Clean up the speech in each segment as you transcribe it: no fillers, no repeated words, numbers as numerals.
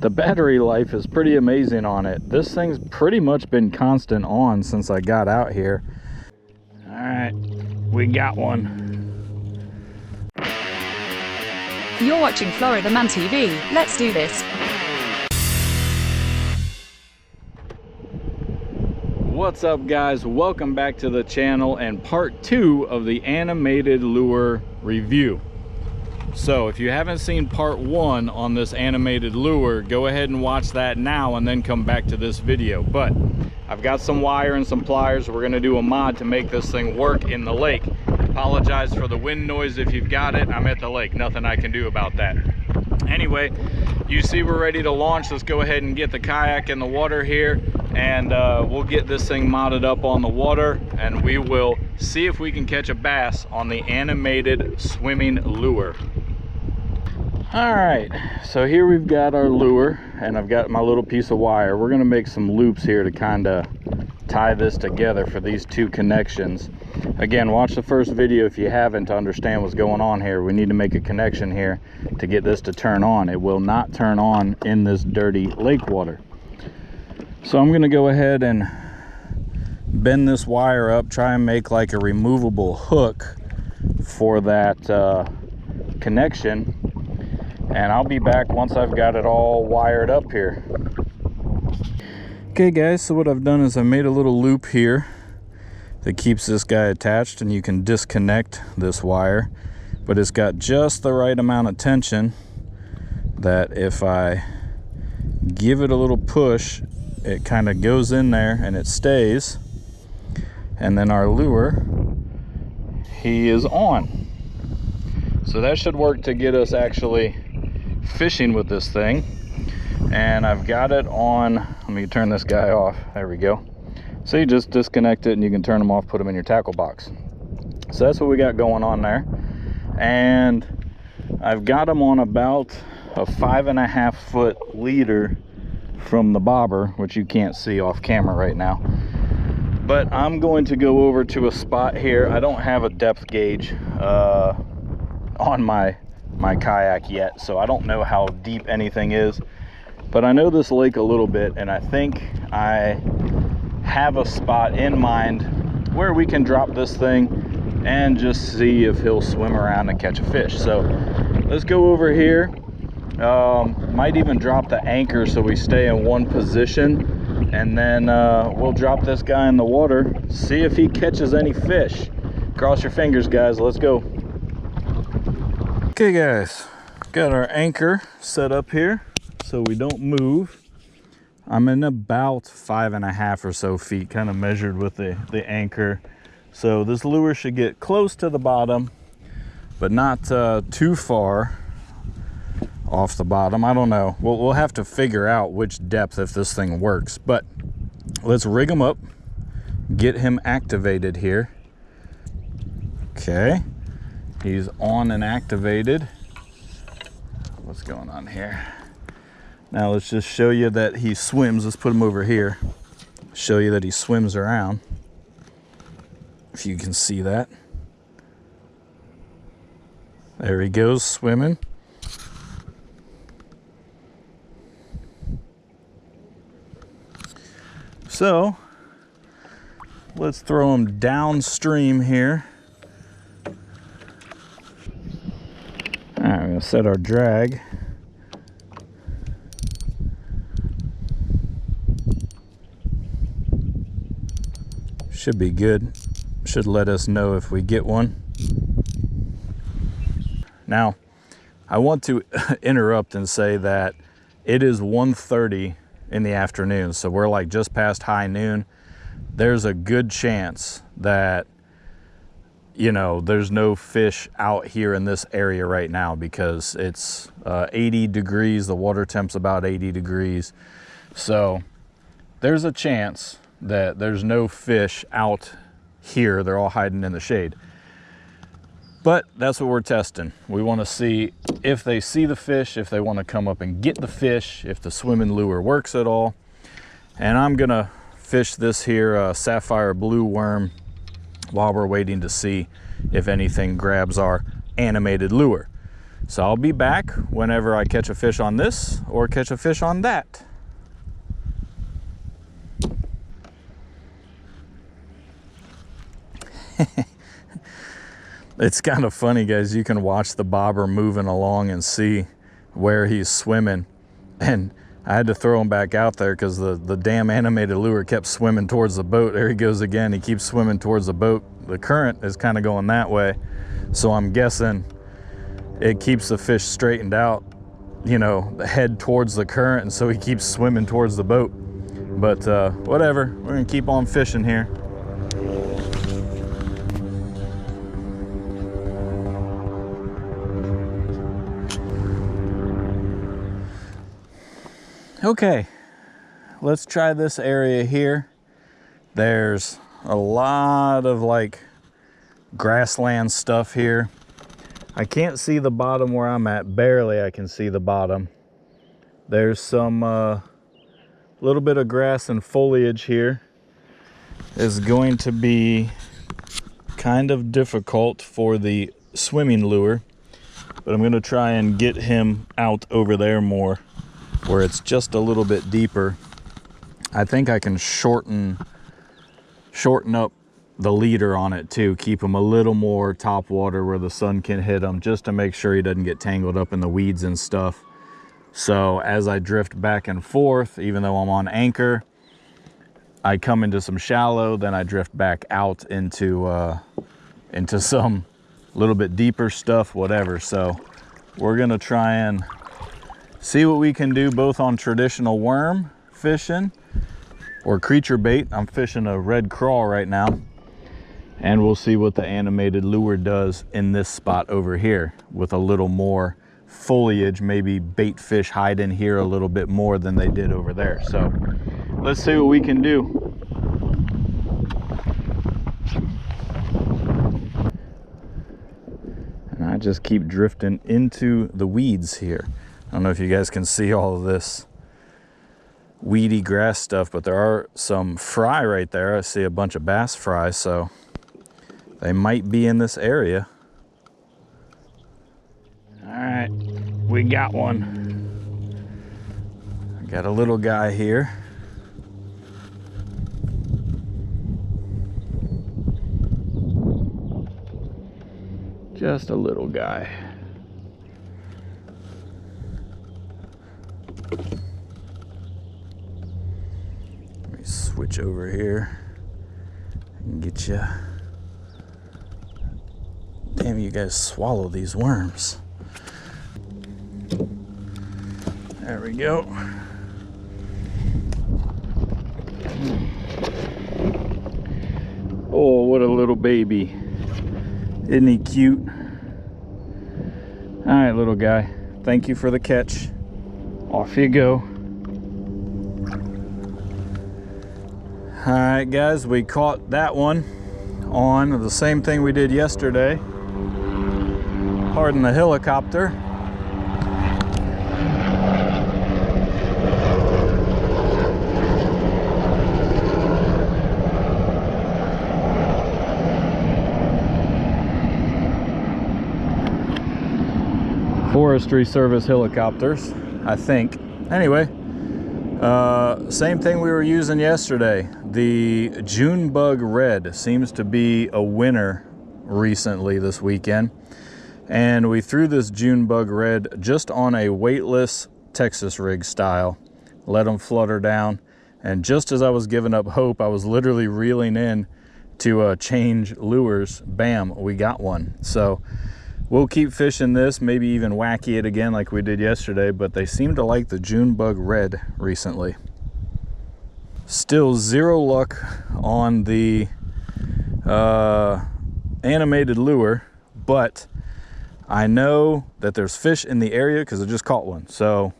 The battery life is pretty amazing on it. This thing's pretty much been constant on since I got out here. All right, we got one. You're watching Florida Man TV. Let's do this. What's up, guys? Welcome back to the channel and part 2 of the animated lure review. So if you haven't seen part 1 on this animated lure, go ahead and watch that now and then come back to this video. But I've got some wire and some pliers. We're gonna do a mod to make this thing work in the lake. Apologize for the wind noise if you've got it. I'm at the lake, nothing I can do about that. Anyway, you see we're ready to launch. Let's go ahead and get the kayak in the water here, and we'll get this thing modded up on the water, and we will see if we can catch a bass on the animated swimming lure. All right, so here we've got our lure, and I've got my little piece of wire. We're gonna make some loops here to kind of tie this together for these two connections. Again, watch the first video if you haven't to understand what's going on here. We need to make a connection here to get this to turn on. It will not turn on in this dirty lake water. So I'm gonna go ahead and bend this wire up, try and make like a removable hook for that connection. And I'll be back once I've got it all wired up here. Okay guys, so what I've done is I made a little loop here that keeps this guy attached, and you can disconnect this wire, but it's got just the right amount of tension that if I give it a little push, it kind of goes in there and it stays. And then our lure, he is on. So that should work to get us actually fishing with this thing. And I've got it on, let me turn this guy off, there we go. So you just disconnect it and you can turn them off, put them in your tackle box. So that's what we got going on there. And I've got them on about a 5.5 foot leader from the bobber, which you can't see off camera right now. But I'm going to go over to a spot here. I don't have a depth gauge on my kayak yet, so I don't know how deep anything is, but I know this lake a little bit, and I think I have a spot in mind where we can drop this thing and just see if he'll swim around and catch a fish. So let's go over here. Might even drop the anchor so we stay in one position, and then we'll drop this guy in the water, see if he catches any fish. Cross your fingers, guys. Let's go. Okay guys, got our anchor set up here so we don't move. I'm in about 5.5 or so feet, kind of measured with the anchor. So this lure should get close to the bottom, but not too far off the bottom. I don't know. We'll have to figure out which depth if this thing works, but let's rig him up, get him activated here. Okay. He's on and activated. What's going on here? Now let's just show you that he swims. Let's put him over here. Show you that he swims around. If you can see that. There he goes, swimming. So let's throw him downstream here. All right, we're gonna set our drag. Should be good. Should let us know if we get one. Now, I want to interrupt and say that it is 1:30 in the afternoon, so we're like just past high noon. There's a good chance that, you know, there's no fish out here in this area right now because it's 80 degrees. The water temp's about 80 degrees. So there's a chance that there's no fish out here. They're all hiding in the shade. But that's what we're testing. We want to see if they see the fish, if they want to come up and get the fish, if the swimming lure works at all. And I'm gonna fish this here sapphire blue worm while we're waiting to see if anything grabs our animated lure. So I'll be back whenever I catch a fish on this or catch a fish on that. It's kind of funny, guys. You can watch the bobber moving along and see where he's swimming. And I had to throw him back out there because the damn animated lure kept swimming towards the boat. There he goes again. He keeps swimming towards the boat. The current is kind of going that way. So I'm guessing it keeps the fish straightened out, you know, head towards the current. And so he keeps swimming towards the boat. But whatever, we're gonna keep on fishing here. Okay, let's try this area here. There's a lot of like grassland stuff here. I can't see the bottom where I'm at, barely I can see the bottom. There's some little bit of grass and foliage here. It's going to be kind of difficult for the swimming lure, but I'm gonna try and get him out over there more, where it's just a little bit deeper. I think I can shorten up the leader on it too, keep him a little more top water where the sun can hit him, just to make sure he doesn't get tangled up in the weeds and stuff. So as I drift back and forth, even though I'm on anchor, I come into some shallow, then I drift back out into some little bit deeper stuff, whatever. So we're gonna try and see what we can do both on traditional worm fishing or creature bait. I'm fishing a red crawl right now, and we'll see what the animated lure does in this spot over here with a little more foliage. Maybe bait fish hide in here a little bit more than they did over there. So let's see what we can do. And I just keep drifting into the weeds here. I don't know if you guys can see all of this weedy grass stuff, but there are some fry right there. I see a bunch of bass fry, so they might be in this area. All right, we got one. I got a little guy here. Just a little guy. Let me switch over here and get you. Damn, you guys swallow these worms. There we go. Oh, what a little baby. Isn't he cute? All right, little guy. Thank you for the catch. Off you go. All right, guys, we caught that one on the same thing we did yesterday. Pardon the helicopter. Forestry Service helicopters, I think. Anyway, same thing we were using yesterday. The June Bug Red seems to be a winner recently this weekend. And we threw this June Bug Red just on a weightless Texas rig style. Let them flutter down. And just as I was giving up hope, I was literally reeling in to change lures. Bam, we got one. So we'll keep fishing this, maybe even wacky it again like we did yesterday, but they seem to like the June Bug Red recently. Still zero luck on the animated lure, but I know that there's fish in the area because I just caught one. So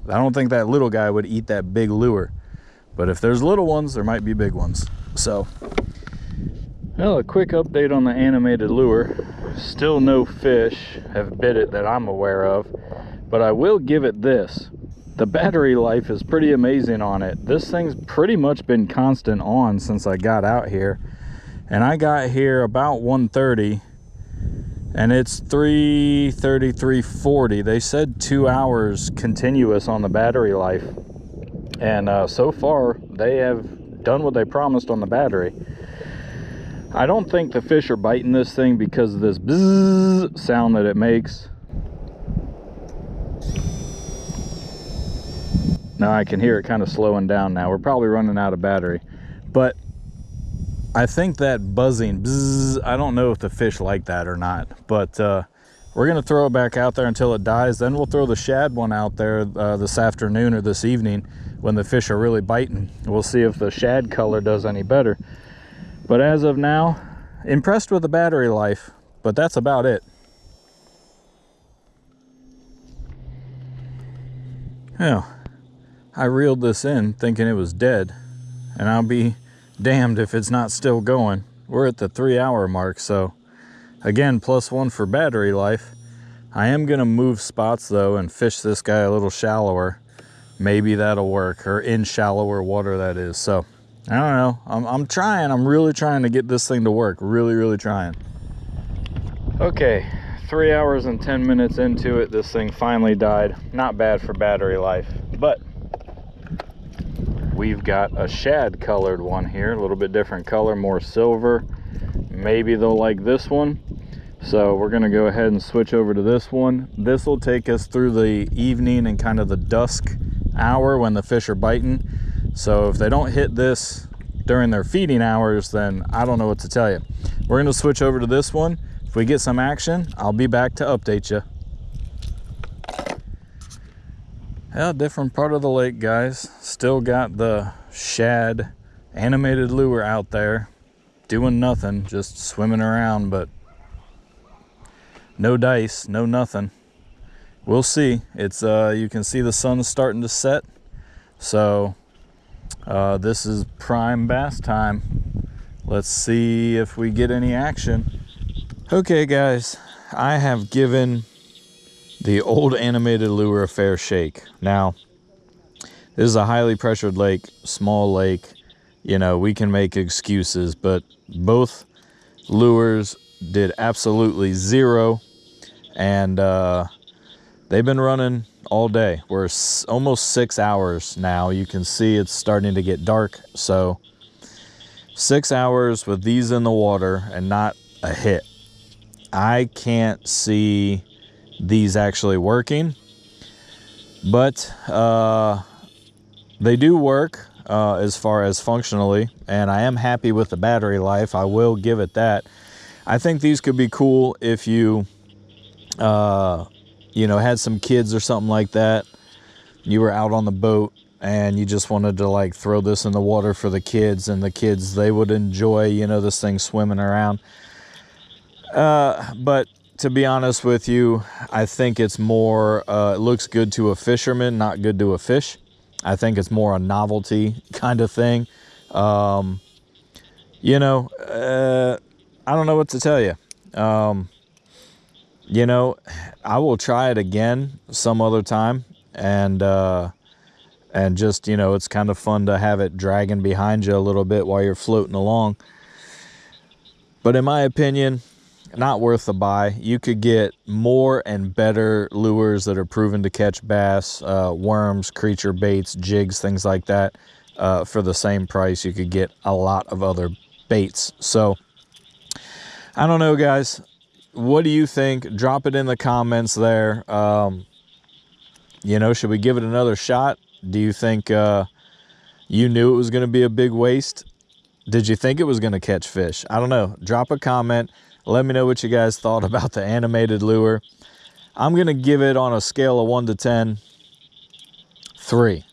I don't think that little guy would eat that big lure, but if there's little ones, there might be big ones. So, well, a quick update on the animated lure. Still no fish have bit it that I'm aware of, but I will give it this. The battery life is pretty amazing on it. This thing's pretty much been constant on since I got out here. And I got here about 1:30, and it's 3:30, 3:40. They said 2 hours continuous on the battery life, and so far they have done what they promised on the battery. I don't think the fish are biting this thing because of this bzzz sound that it makes. Now I can hear it kind of slowing down now. We're probably running out of battery, but I think that buzzing bzzz, I don't know if the fish like that or not, but we're gonna throw it back out there until it dies. Then we'll throw the shad one out there this afternoon or this evening when the fish are really biting. We'll see if the shad color does any better. But as of now, impressed with the battery life, but that's about it. Yeah, I reeled this in thinking it was dead, and I'll be damned if it's not still going. We're at the 3 hour mark, so again, +1 for battery life. I am gonna move spots though and fish this guy a little shallower. Maybe that'll work, or in shallower water that is. So I don't know, I'm trying. I'm really trying to get this thing to work. Really trying. Okay, 3 hours and 10 minutes into it, this thing finally died. Not bad for battery life, but we've got a shad colored one here, a little bit different color, more silver. Maybe they'll like this one. So we're gonna go ahead and switch over to this one. This will take us through the evening and kind of the dusk hour when the fish are biting. So if they don't hit this during their feeding hours, then I don't know what to tell you. We're gonna switch over to this one. If we get some action, I'll be back to update you. Yeah, different part of the lake, guys. Still got the shad animated lure out there doing nothing, just swimming around, but no dice, no nothing. We'll see. It's you can see the sun's starting to set, so this is prime bass time. Let's see if we get any action. Okay guys, I have given the old animated lure a fair shake. Now, this is a highly pressured lake, small lake. You know, we can make excuses, but both lures did absolutely zero, and they've been running all day. We're almost 6 hours now. You can see it's starting to get dark, so 6 hours with these in the water and not a hit. I can't see these actually working, but they do work as far as functionally, and I am happy with the battery life. I will give it that. I think these could be cool if you you know, had some kids or something like that. You were out on the boat and you just wanted to like throw this in the water for the kids, and the kids, they would enjoy, you know, this thing swimming around. But to be honest with you, I think it's more, it looks good to a fisherman, not good to a fish. I think it's more a novelty kind of thing. You know, I don't know what to tell you. You know, I will try it again some other time, and just, you know, it's kind of fun to have it dragging behind you a little bit while you're floating along. But in my opinion, not worth the buy. You could get more and better lures that are proven to catch bass, worms, creature baits, jigs, things like that. For the same price, you could get a lot of other baits. So I don't know, guys. What do you think? Drop it in the comments there. You know, should we give it another shot? Do you think you knew it was going to be a big waste? Did you think it was going to catch fish? I don't know. Drop a comment. Let me know what you guys thought about the animated lure. I'm going to give it, on a scale of 1 to 10, 3.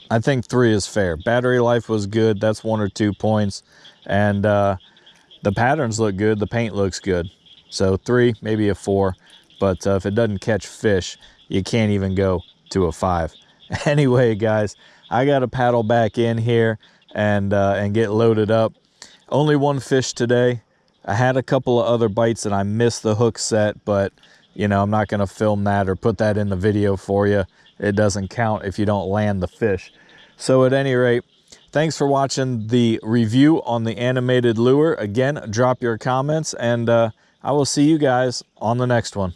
I think 3 is fair. Battery life was good. That's 1 or 2 points. And the patterns look good. The paint looks good. So 3, maybe a 4. But if it doesn't catch fish, you can't even go to a 5. Anyway, guys, I got to paddle back in here and get loaded up. Only 1 fish today. I had a couple of other bites and I missed the hook set, but you know, I'm not going to film that or put that in the video for you. It doesn't count if you don't land the fish. So at any rate, thanks for watching the review on the animated lure. Again, drop your comments, and I will see you guys on the next one.